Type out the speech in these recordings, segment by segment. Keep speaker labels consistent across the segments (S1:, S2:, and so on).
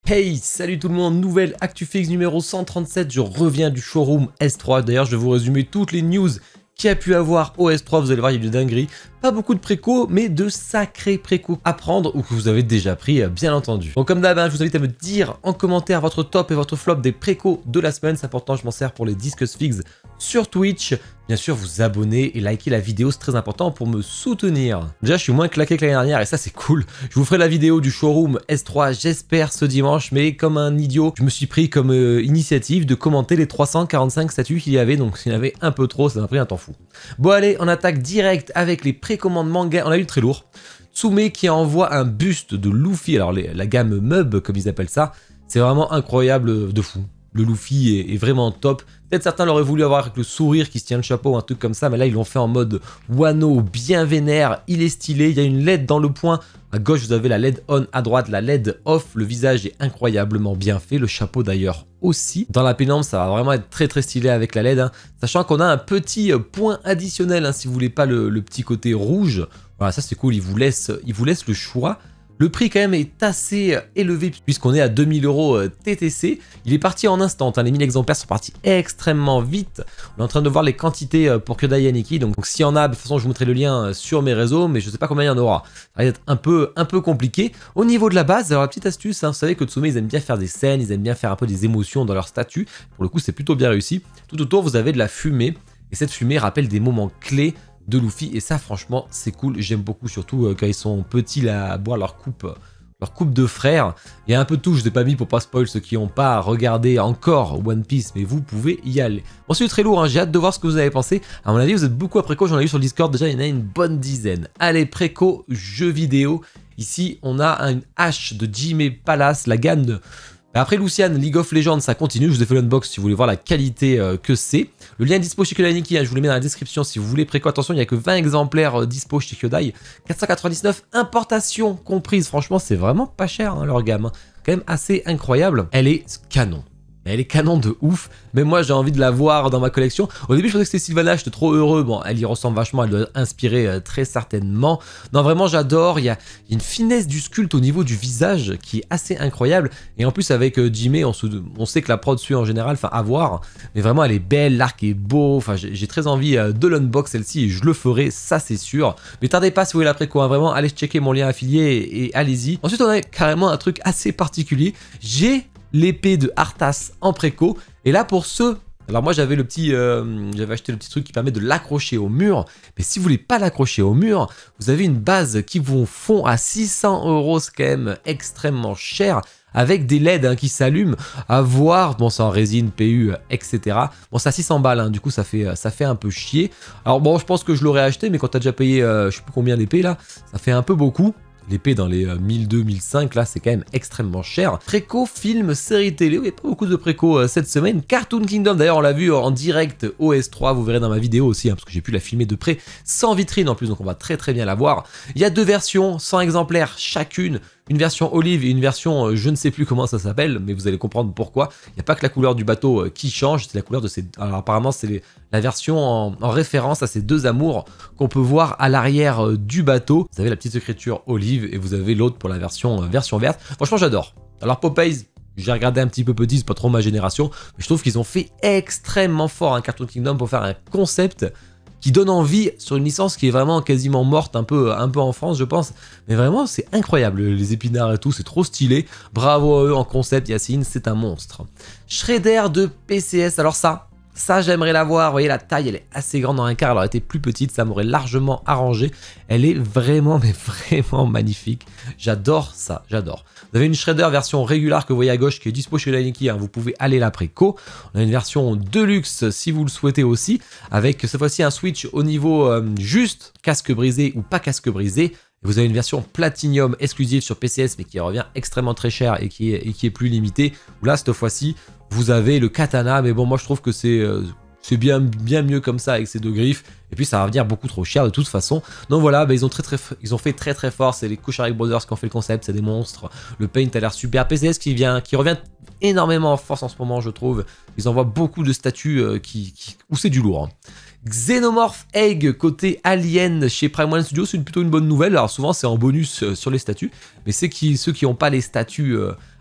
S1: Hey, salut tout le monde, nouvelle ActuFix numéro 137, je reviens du showroom S3. D'ailleurs, je vais vous résumer toutes les news qu'il y a pu avoir au S3, vous allez voir, il y a du dinguerie. Pas beaucoup de préco, mais de sacrés préco à prendre ou que vous avez déjà pris, bien entendu. Donc comme d'hab, je vous invite à me dire en commentaire votre top et votre flop des préco de la semaine. C'est important, je m'en sers pour les Discus Figs sur Twitch. Bien sûr, vous abonner et liker la vidéo, c'est très important pour me soutenir. Déjà, je suis moins claqué que l'année dernière et ça, c'est cool. Je vous ferai la vidéo du showroom S3, j'espère, ce dimanche. Mais comme un idiot, je me suis pris comme initiative de commenter les 345 statuts qu'il y avait. Donc, s'il y en avait un peu trop, ça m'a pris un temps fou. Bon, allez, on attaque direct avec les précommandes manga. On a eu le très lourd. Tsume qui envoie un buste de Luffy. Alors, la gamme Mub, comme ils appellent ça, c'est vraiment incroyable de fou. Le Luffy est vraiment top. Peut-être certains l'auraient voulu avoir avec le sourire qui se tient le chapeau ou un truc comme ça, mais là ils l'ont fait en mode Wano, bien vénère, il est stylé, il y a une LED dans le point. À gauche vous avez la LED on, à droite la LED off, le visage est incroyablement bien fait, le chapeau d'ailleurs aussi. Dans la pénombre ça va vraiment être très stylé avec la LED, hein. Sachant qu'on a un petit point additionnel, hein, si vous voulez pas le petit côté rouge. Voilà, ça c'est cool, il vous laisse le choix. Le prix quand même est assez élevé puisqu'on est à 2000 € TTC. Il est parti en instant, hein. Les 1000 exemplaires sont partis extrêmement vite. On est en train de voir les quantités pour Kyodai Yaniki. Donc s'il y en a, de toute façon je vous mettrai le lien sur mes réseaux, mais je ne sais pas combien il y en aura. Ça va être un peu compliqué. Au niveau de la base, alors la petite astuce, hein, vous savez que Tsume ils aiment bien faire des scènes, ils aiment bien faire un peu des émotions dans leur statut. Pour le coup c'est plutôt bien réussi. Tout autour vous avez de la fumée et cette fumée rappelle des moments clés de Luffy et ça franchement c'est cool, j'aime beaucoup surtout quand ils sont petits là à boire leur coupe de frères. Il y a un peu de tout, je ne l'ai pas mis pour pas spoil ceux qui n'ont pas regardé encore One Piece, mais vous pouvez y aller. Bon, c'est très lourd, hein. J'ai hâte de voir ce que vous avez pensé. À mon avis vous êtes beaucoup à préco, j'en ai vu sur le Discord déjà, il y en a une bonne dizaine. Allez, préco jeux vidéo, ici on a une hache de Jimé Palace, la gamme de... Après Lucian, League of Legends, ça continue, je vous ai fait l'unbox si vous voulez voir la qualité que c'est. Le lien est dispo chez Kyodai Yaniki, hein, je vous le mets dans la description si vous voulez préco. Attention, il n'y a que 20 exemplaires dispo chez Kyodai. 499, importation comprise. Franchement, c'est vraiment pas cher hein, leur gamme. Hein. Quand même assez incroyable. Elle est canon. Elle est canon de ouf, mais moi j'ai envie de la voir dans ma collection. Au début je pensais que c'était Sylvana, j'étais trop heureux. Bon, elle y ressemble vachement, elle doit inspirer très certainement. Non, vraiment j'adore, il y a une finesse du sculpte au niveau du visage qui est assez incroyable. Et en plus avec Jimé, on sait que la prod suit en général, enfin à voir. Mais vraiment elle est belle, l'arc est beau, enfin j'ai très envie de l'unbox celle-ci et je le ferai, ça c'est sûr. Mais tardez pas si vous voulez la préco, hein, vraiment allez checker mon lien affilié et allez-y. Ensuite on a carrément un truc assez particulier. J'ai l'épée de Arthas en préco. Et là pour ceux... Alors moi j'avais le petit... j'avais acheté le petit truc qui permet de l'accrocher au mur. Mais si vous voulez pas l'accrocher au mur, vous avez une base qui vous fond à 600 €. C'est quand même extrêmement cher. Avec des LED hein, qui s'allument. À voir. Bon c'est en résine, PU, etc. Bon c'est à 600 balles. Hein, du coup ça fait un peu chier. Alors bon je pense que je l'aurais acheté. Mais quand t'as déjà payé je sais plus combien d'épées là. Ça fait un peu beaucoup. L'épée dans les 1002, 1005, là, c'est quand même extrêmement cher. Préco, film, série télé. Il n'y a pas beaucoup de préco cette semaine. Cartoon Kingdom, d'ailleurs, on l'a vu en direct au S3. Vous verrez dans ma vidéo aussi, hein, parce que j'ai pu la filmer de près, sans vitrine en plus, donc on va très bien la voir. Il y a deux versions, 100 exemplaires chacune. Une version olive et une version, je ne sais plus comment ça s'appelle, mais vous allez comprendre pourquoi. Il n'y a pas que la couleur du bateau qui change, c'est la couleur de ces... Alors apparemment, c'est la version en référence à ces deux amours qu'on peut voir à l'arrière du bateau. Vous avez la petite écriture olive et vous avez l'autre pour la version verte. Franchement, j'adore. Alors Popeyes, j'ai regardé un petit peu petit, c'est pas trop ma génération, mais je trouve qu'ils ont fait extrêmement fort un Cartoon Kingdom pour faire un concept qui donne envie sur une licence qui est vraiment quasiment morte un peu en France je pense, mais vraiment c'est incroyable, les épinards et tout, c'est trop stylé, bravo à eux en concept, Yacine, c'est un monstre. Shredder de PCS, alors ça j'aimerais la voir, vous voyez la taille elle est assez grande, dans un quart elle aurait été plus petite, ça m'aurait largement arrangé, elle est vraiment mais vraiment magnifique, j'adore ça, j'adore. Vous avez une Shredder version régulière que vous voyez à gauche qui est dispo chez Yaniki, hein, vous pouvez aller la préco. On a une version Deluxe si vous le souhaitez aussi, avec cette fois-ci un switch au niveau juste casque brisé ou pas casque brisé. Vous avez une version Platinum exclusive sur PCS mais qui revient extrêmement très cher et qui est plus limitée. Où là cette fois-ci vous avez le katana, mais bon moi je trouve que c'est bien mieux comme ça avec ces deux griffes. Et puis ça va venir beaucoup trop cher de toute façon. Donc voilà, bah, ils ont fait très fort. C'est les Kushari Brothers qui ont fait le concept, c'est des monstres. Le paint a l'air super. PCS qui revient énormément en force en ce moment, je trouve. Ils envoient beaucoup de statues où c'est du lourd. Hein. Xenomorph Egg côté Alien chez Prime One Studio, c'est plutôt une bonne nouvelle. Alors souvent c'est en bonus sur les statues, mais ceux qui n'ont pas les statues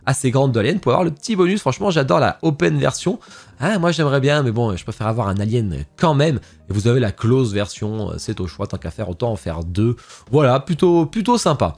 S1: assez grande de Alien pour avoir le petit bonus. Franchement, j'adore la open version. Ah, moi, j'aimerais bien, mais bon, je préfère avoir un Alien quand même. Et vous avez la close version, c'est au choix, tant qu'à faire, autant en faire 2. Voilà, plutôt sympa.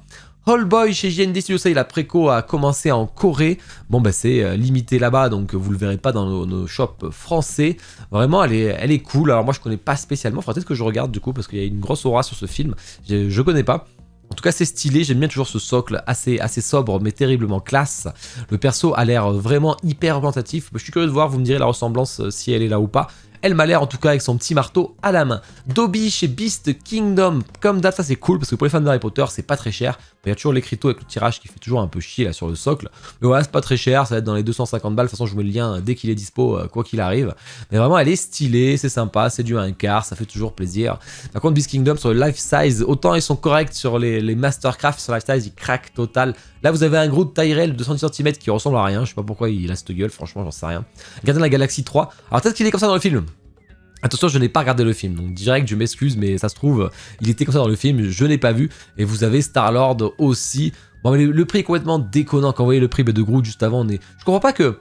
S1: Hallboy chez JND Studio, ça y est, la préco a commencé en Corée. Bon, bah c'est limité là-bas, donc vous le verrez pas dans nos shops français. Vraiment, elle est cool. Alors moi, je connais pas spécialement. Faudrait peut-être que je regarde du coup, parce qu'il y a une grosse aura sur ce film. Je connais pas. En tout cas, c'est stylé. J'aime bien toujours ce socle assez sobre, mais terriblement classe. Le perso a l'air vraiment hyper représentatif. Je suis curieux de voir, vous me direz la ressemblance si elle est là ou pas. Elle m'a l'air en tout cas avec son petit marteau à la main. Dobby chez Beast Kingdom, comme d'hab, ça c'est cool parce que pour les fans d'Harry Potter c'est pas très cher. Il y a toujours l'écriteau avec le tirage qui fait toujours un peu chier là sur le socle. Mais voilà, c'est pas très cher, ça va être dans les 250 balles. De toute façon, je vous mets le lien dès qu'il est dispo, quoi qu'il arrive. Mais vraiment, elle est stylée, c'est sympa, c'est du 1/4, ça fait toujours plaisir. Par contre, Beast Kingdom sur le life size, autant ils sont corrects sur les Mastercraft, sur life size, ils craquent total. Là, vous avez un gros Tyrell de 110 cm qui ressemble à rien. Je sais pas pourquoi il a cette gueule, franchement, j'en sais rien. Gardien de la Galaxie 3. Alors peut-être qu'il est comme ça dans le film. Attention, je n'ai pas regardé le film, donc direct je m'excuse, mais ça se trouve, il était comme ça dans le film, je n'ai pas vu. Et vous avez Star-Lord aussi. Bon, mais le prix est complètement déconnant. Quand vous voyez le prix de Groot juste avant, je comprends pas que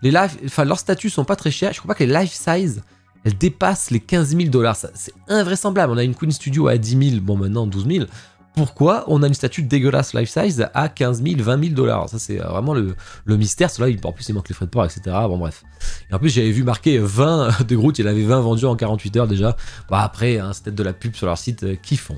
S1: leurs statuts sont pas très chers. Je comprends pas que les life size, elles dépassent les 15 000 $. C'est invraisemblable. On a une Queen Studio à 10 000, bon maintenant 12 000. Pourquoi on a une statue dégueulasse life size à 15 000, 20 000 $? Ça, c'est vraiment le mystère. Cela, en plus, il manque les frais de port, etc. Bon, bref. Et en plus, j'avais vu marqué 20 de Groot. Il avait 20 vendus en 48 heures déjà. Bon, après, hein, c'est peut-être de la pub sur leur site qui font.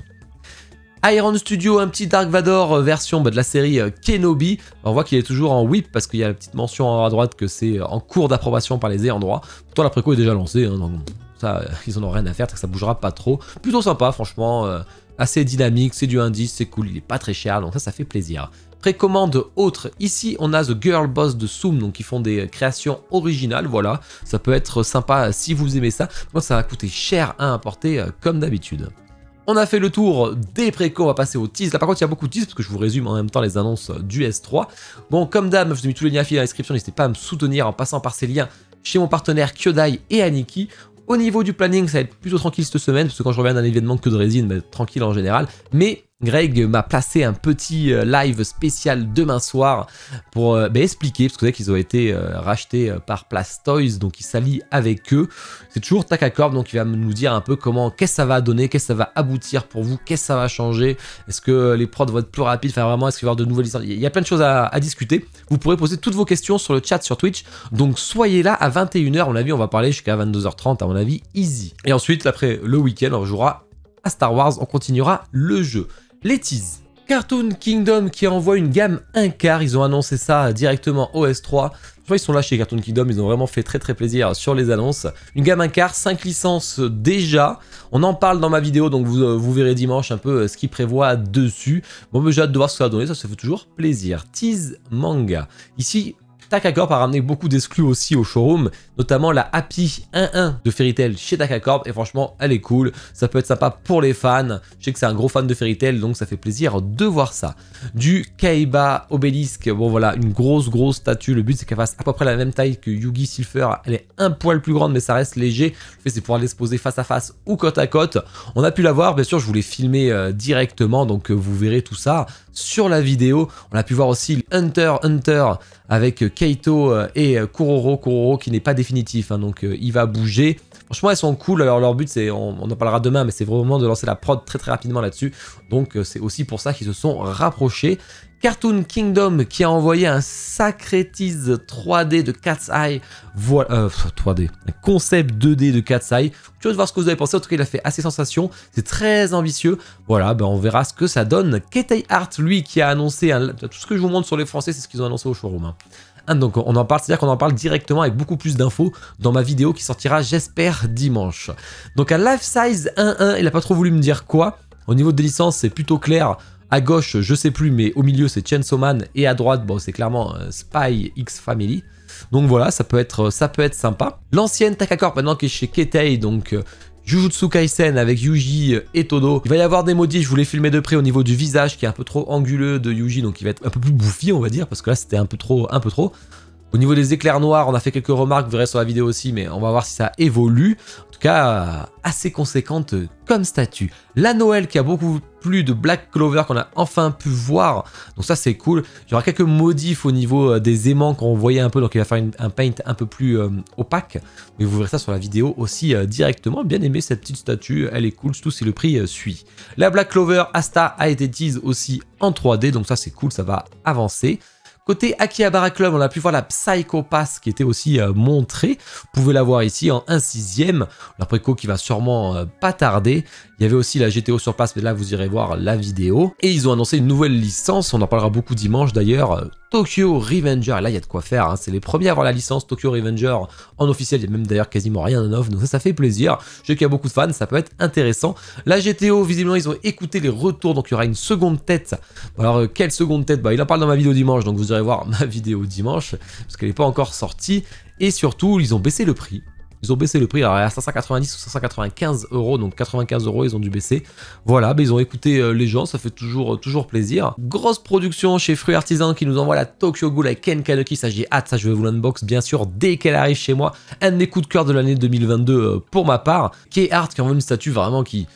S1: Iron Studio, un petit Dark Vador version de la série Kenobi. On voit qu'il est toujours en whip parce qu'il y a la petite mention en haut à droite que c'est en cours d'approbation par les ayants droit. Pourtant, la préco est déjà lancée. Hein, donc ça, ils en ont rien à faire, que ça bougera pas trop. Plutôt sympa, franchement. Assez dynamique, c'est du indice, c'est cool, il est pas très cher, donc ça fait plaisir. Précommande autre, ici on a The Girl Boss de Soom, donc ils font des créations originales, voilà. Ça peut être sympa si vous aimez ça. Moi, ça va coûter cher à importer comme d'habitude. On a fait le tour des précos, on va passer aux teas. Là par contre il y a beaucoup de teas parce que je vous résume en même temps les annonces du S3. Bon, comme d'hab, je vous ai mis tous les liens affiliés dans la description, n'hésitez pas à me soutenir en passant par ces liens chez mon partenaire Kyodai et Aniki. Au niveau du planning, ça va être plutôt tranquille cette semaine, parce que quand je reviens d'un événement que de résine, bah, tranquille en général. Mais Greg m'a placé un petit live spécial demain soir pour expliquer, parce que vous savez qu'ils ont été rachetés par Plastoys, donc il s'allie avec eux. C'est toujours Takacorp, donc il va nous dire un peu qu'est-ce que ça va donner, qu'est-ce que ça va aboutir pour vous, qu'est-ce que ça va changer, est-ce que les prods vont être plus rapides, enfin vraiment, est-ce qu'il va y avoir de nouvelles histoires. Il y a plein de choses à discuter. Vous pourrez poser toutes vos questions sur le chat sur Twitch, donc soyez là à 21 h, à mon avis, on va parler jusqu'à 22 h 30, à mon avis, easy. Et ensuite, après le week-end, on jouera à Star Wars, on continuera le jeu. Les teas. Cartoon Kingdom qui envoie une gamme 1/4, ils ont annoncé ça directement au S3. Je vois, ils sont là chez Cartoon Kingdom, ils ont vraiment fait très plaisir sur les annonces. Une gamme 1/4, 5 licences déjà. On en parle dans ma vidéo, donc vous verrez dimanche un peu ce qu'ils prévoient dessus. Bon, mais j'ai hâte de voir ce que ça va donner, ça fait toujours plaisir. Tease manga. Ici, Takacorp a ramené beaucoup d'exclus aussi au showroom, notamment la Happy 1-1 de Fairy Tail chez Takacorp, et franchement elle est cool, ça peut être sympa pour les fans. Je sais que c'est un gros fan de Fairy Tail, donc ça fait plaisir de voir ça. Du Kaiba Obélisque, bon voilà, une grosse statue, le but c'est qu'elle fasse à peu près la même taille que Yugi Silpher, elle est un poil plus grande mais ça reste léger, le fait c'est pouvoir l'exposer face à face ou côte à côte. On a pu la voir, bien sûr je vous l'ai filmé directement, donc vous verrez tout ça sur la vidéo. On a pu voir aussi Hunter avec Keito et Kuroro qui n'est pas définitif, hein, donc il va bouger. Franchement elles sont cool, alors leur but c'est, on en parlera demain, mais c'est vraiment de lancer la prod très rapidement là-dessus, donc c'est aussi pour ça qu'ils se sont rapprochés. Cartoon Kingdom qui a envoyé un sacré tease 3D de Cat's Eye, voilà, 3D, un concept 2D de Cat's Eye. Je veux voir ce que vous avez pensé, en tout cas il a fait assez sensation, c'est très ambitieux, voilà, ben on verra ce que ça donne. Ketei Art, lui, qui a annoncé, tout ce que je vous montre sur les français, c'est ce qu'ils ont annoncé au showroom. Hein. Donc on en parle, c'est-à-dire qu'on en parle directement avec beaucoup plus d'infos dans ma vidéo qui sortira, j'espère, dimanche. Donc un life size 1-1, il n'a pas trop voulu me dire quoi. Au niveau des licences, c'est plutôt clair. À gauche, je sais plus, mais au milieu, c'est Chainsaw Man. Et à droite, bon, c'est clairement Spy X Family. Donc voilà, ça peut être sympa. L'ancienne Takacorp, maintenant, qui est chez Ketei, donc Jujutsu Kaisen avec Yuji et Todo. Il va y avoir des modifs, je vous l'ai filmé de près au niveau du visage, qui est un peu trop anguleux de Yuji, donc il va être un peu plus bouffi, on va dire, parce que là, c'était un peu trop. Au niveau des éclairs noirs, on a fait quelques remarques, vous verrez sur la vidéo aussi, mais on va voir si ça évolue. En tout cas, assez conséquente comme statue. La Noël qui a beaucoup plu de Black Clover qu'on a enfin pu voir. Donc ça c'est cool. Il y aura quelques modifs au niveau des aimants qu'on voyait un peu. Donc il va faire un paint un peu plus opaque. Mais vous verrez ça sur la vidéo aussi directement. Bien aimé cette petite statue. Elle est cool, surtout si le prix suit. La Black Clover Asta a été tease aussi en 3D. Donc ça c'est cool, ça va avancer. Côté Akihabara Club, on a pu voir la Psycho Pass qui était aussi montrée. Vous pouvez la voir ici en 1/6. La préco qui va sûrement pas tarder. Il y avait aussi la GTO sur place, mais là vous irez voir la vidéo. Et ils ont annoncé une nouvelle licence, on en parlera beaucoup dimanche d'ailleurs. Tokyo Revenger, et là il y a de quoi faire, hein. C'est les premiers à avoir la licence Tokyo Revenger en officiel, il y a même d'ailleurs quasiment rien en off, donc ça fait plaisir. Je sais qu'il y a beaucoup de fans, ça peut être intéressant. La GTO, visiblement ils ont écouté les retours, donc il y aura une seconde tête. Alors quelle seconde tête? Bah il en parle dans ma vidéo dimanche, donc vous irez voir ma vidéo dimanche, parce qu'elle n'est pas encore sortie. Et surtout, ils ont baissé le prix. Ils ont baissé le prix, alors à 590 ou 595 €, donc 95 € ils ont dû baisser. Voilà, ils ont écouté les gens, ça fait toujours plaisir. Grosse production chez Fruits Artisan qui nous envoie la Tokyo Ghoul avec Ken Kaneki, ça j'ai hâte, ça je vais vous l'unbox bien sûr dès qu'elle arrive chez moi. Un de mes coups de cœur de l'année 2022 pour ma part. K-Art qui envoie une statue vraiment qui...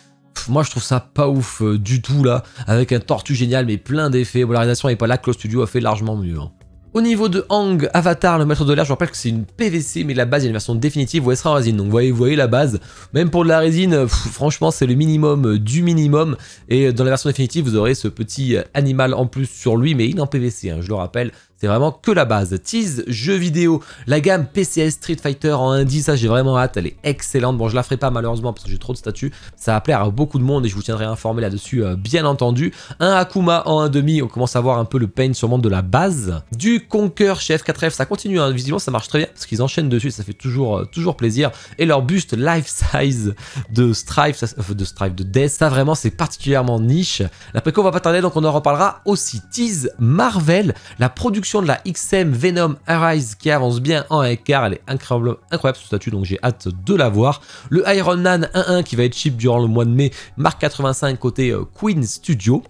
S1: moi je trouve ça pas ouf du tout là, avec un tortue génial mais plein d'effets. Bon, la réalisation n'est pas là, Close Studio a fait largement mieux. Hein. Au niveau de Hang Avatar, le maître de l'air, je rappelle que c'est une PVC, mais la base, il y a une version définitive où elle sera en résine. Donc vous voyez la base, même pour de la résine, franchement, c'est le minimum du minimum. Et dans la version définitive, vous aurez ce petit animal en plus sur lui, mais il est en PVC, hein, je le rappelle. C'est vraiment que la base. Tease, jeux vidéo, la gamme PCS Street Fighter en 1.10, ça j'ai vraiment hâte, elle est excellente. Bon, je la ferai pas malheureusement parce que j'ai trop de statuts. Ça va plaire à beaucoup de monde et je vous tiendrai informé là-dessus, bien entendu. Un Akuma en 1.5, on commence à voir un peu le paint sûrement de la base. Du Conquer chez F4F, ça continue, hein. Visiblement ça marche très bien parce qu'ils enchaînent dessus, ça fait toujours plaisir. Et leur buste life size de Strife, de Death, ça vraiment c'est particulièrement niche. La préco on va pas tarder, donc on en reparlera aussi. Tease Marvel, la production de la XM Venom Arise qui avance bien en écart, elle est incroyable ce statut, donc j'ai hâte de la voir. Le Iron Man 1.1 qui va être ship durant le mois de mai, Mark 85 côté Queen Studio.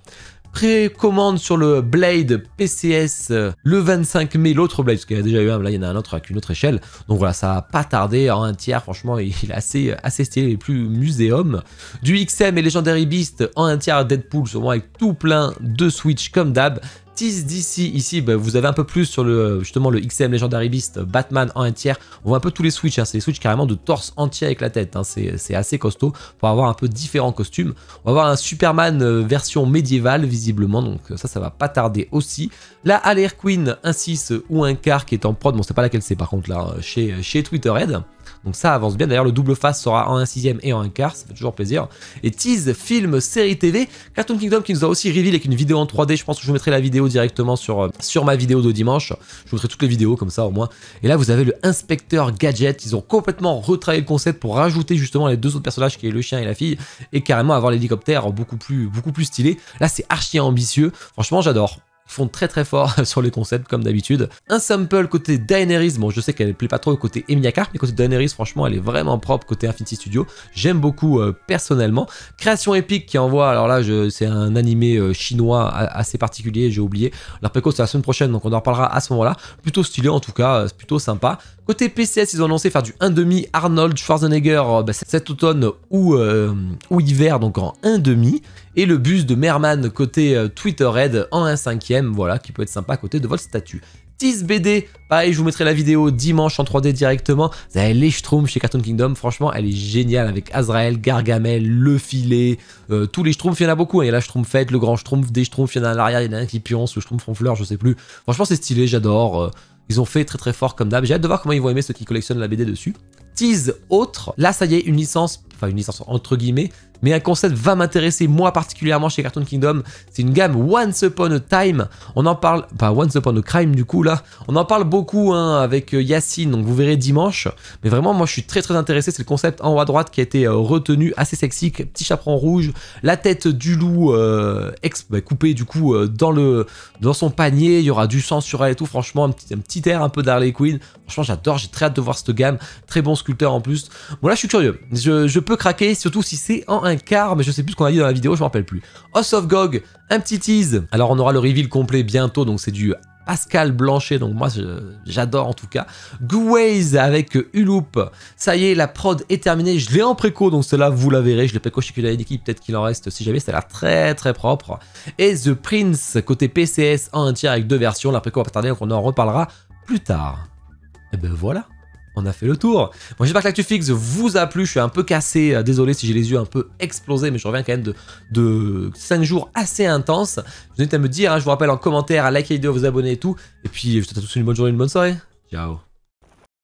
S1: Précommande sur le Blade PCS le 25 mai, l'autre Blade, parce qu'il y en a déjà eu un, là il y en a un autre avec une autre échelle. Donc voilà, ça va pas tarder en 1/3, franchement il est assez stylé, il est plus muséum. Du XM et Legendary Beast en 1/3 Deadpool, sûrement avec tout plein de Switch comme d'hab. Tease d'ici, ici, vous avez un peu plus sur justement le XM Legendary Beast Batman en 1/3. On voit un peu tous les Switch, hein. C'est les Switch carrément de torse entier avec la tête, hein. C'est assez costaud pour avoir un peu différents costumes. On va avoir un Superman version médiévale visiblement, donc ça va pas tarder aussi. La Harley Quinn 1.6 ou 1/4 qui est en prod, bon c'est pas laquelle c'est par contre là, chez Twitterhead. Donc ça avance bien, d'ailleurs le double face sera en 1/6 et en 1/4, ça fait toujours plaisir. Et tease, film, série TV, Cartoon Kingdom qui nous a aussi reveal avec une vidéo en 3D, je pense que je vous mettrai la vidéo directement sur ma vidéo de dimanche, je vous mettrai toutes les vidéos comme ça au moins. Et là vous avez le Inspecteur Gadget, ils ont complètement retravaillé le concept pour rajouter justement les deux autres personnages qui est le chien et la fille, et carrément avoir l'hélicoptère beaucoup plus stylé. Là c'est archi ambitieux, franchement j'adore. Ils font très fort sur les concepts comme d'habitude. Un sample côté Daenerys, bon je sais qu'elle ne plaît pas trop côté Emilia Clarke, mais côté Daenerys franchement elle est vraiment propre côté Infinity Studio. J'aime beaucoup personnellement. Création épique qui envoie, alors là c'est un animé chinois assez particulier, j'ai oublié. Leur préco c'est la semaine prochaine donc on en reparlera à ce moment là. Plutôt stylé en tout cas, c'est plutôt sympa. Côté PCS ils ont annoncé faire du 1/2 Arnold Schwarzenegger cet automne ou hiver, donc en 1/2. Et le bus de Merman côté Twitterhead en 1/5, voilà, qui peut être sympa à côté de votre statut. Tease BD, pareil, je vous mettrai la vidéo dimanche en 3D directement. Vous avez les Schtroumpfs chez Cartoon Kingdom, franchement, elle est géniale avec Azrael, Gargamel, le filet, tous les Schtroumpfs, il y en a beaucoup. Hein. Il y a la Schtroumpfette, le grand Schtroumpf, des Schtroumpfs, il y en a à l'arrière, il y en a un qui pionce, le Schtroumpf ronfleur, je sais plus. Franchement, c'est stylé, j'adore. Ils ont fait très fort comme d'hab. J'ai hâte de voir comment ils vont aimer ceux qui collectionnent la BD dessus. Tease autre, là ça y est, une licence entre guillemets, mais un concept va m'intéresser moi particulièrement chez Cartoon Kingdom. C'est une gamme Once Upon a Time, on en parle, pas Once Upon a Crime du coup là, on en parle beaucoup hein, avec Yacine, donc vous verrez dimanche, mais vraiment moi je suis très intéressé, c'est le concept en haut à droite qui a été retenu, assez sexy, petit chaperon rouge, la tête du loup coupée du coup dans son panier, il y aura du sang sur elle et tout, franchement un petit air un peu d'Harley Quinn, franchement j'adore, j'ai très hâte de voir cette gamme, très bon sculpteur en plus. Bon là je suis curieux, je peux craquer, surtout si c'est en 1/4, mais je sais plus ce qu'on a dit dans la vidéo, je me rappelle plus. House of Gog, un petit tease. Alors on aura le reveal complet bientôt, donc c'est du Pascal Blanchet, donc moi j'adore en tout cas. Gouwaze avec Uloop, ça y est, la prod est terminée, je l'ai en préco, donc cela vous la verrez, je l'ai préco chez Kudai d'équipe, peut-être qu'il en reste si jamais, ça a l'air très très propre. Et The Prince, côté PCS en un tiers avec 2 versions, la préco va pas tarder, donc on en reparlera plus tard. Et ben voilà, on a fait le tour. Bon, j'espère que l'ActuFix vous a plu, je suis un peu cassé, désolé si j'ai les yeux un peu explosés, mais je reviens quand même de 5 jours assez intenses. Vous n'hésitez à me dire, hein, je vous rappelle en commentaire, à liker la vidéo, à vous abonner et tout. Et puis je vous souhaite à tous une bonne journée, une bonne soirée. Ciao.